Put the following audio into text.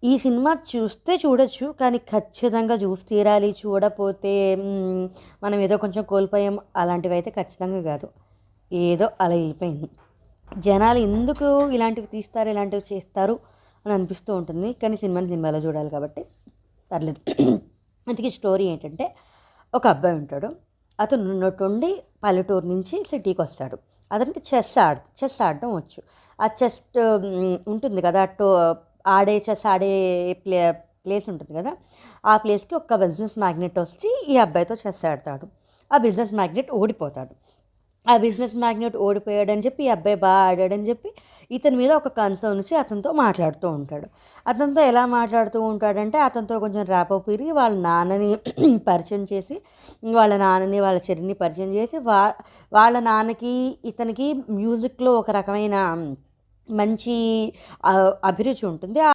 ఈ సినిమా చూస్తే చూడొచ్చు. కానీ ఖచ్చితంగా చూసి తీరాలి. చూడపోతే మనం ఏదో కొంచెం కోల్పోయాం అలాంటివైతే ఖచ్చితంగా కాదు. ఏదో అలా ఎళ్ళిపోయింది. జనాలు ఎందుకు ఇలాంటివి తీస్తారు, ఇలాంటివి చేస్తారు అని అనిపిస్తూ ఉంటుంది. కానీ సినిమాని సినిమాలో చూడాలి కాబట్టి పర్లేదు. ఇంతకీ స్టోరీ ఏంటంటే, ఒక అబ్బాయి ఉంటాడు. అతను ఉన్నట్టుండి పల్లెటూరు నుంచి సిటీకొస్తాడు. అతనికి చెస్ ఆడడం వచ్చు. ఆ చెస్ ఉంటుంది కదా! చెస్ ఆడే ప్లే ప్లేస్ ఉంటుంది కదా! ఆ ప్లేస్‌కి ఒక బిజినెస్ మ్యాగ్నెట్ వచ్చి ఈ అబ్బాయితో చెస్ ఆడతాడు. ఆ బిజినెస్ మ్యాగ్నెట్ ఓడిపోతాడు. ఆ బిజినెస్ మ్యాగ్నెట్ ఓడిపోయాడని చెప్పి, ఈ అబ్బాయి ఆడాడని చెప్పి, ఇతని మీద ఒక కన్సర్న్ వచ్చి అతనితో మాట్లాడుతూ ఉంటాడు. అతనితో ఎలా మాట్లాడుతూ ఉంటాడంటే, అతనితో కొంచెం ర్యాపో పెరిగి వాళ్ళ నాన్నని పరిచయం చేసి, వాళ్ళ నాన్నని, వాళ్ళ చెల్లిని పరిచయం చేసి, వాళ్ళ నాన్నకి, ఇతనికి మ్యూజిక్‌లో ఒక రకమైన మంచి అభిరుచి ఉంటుంది.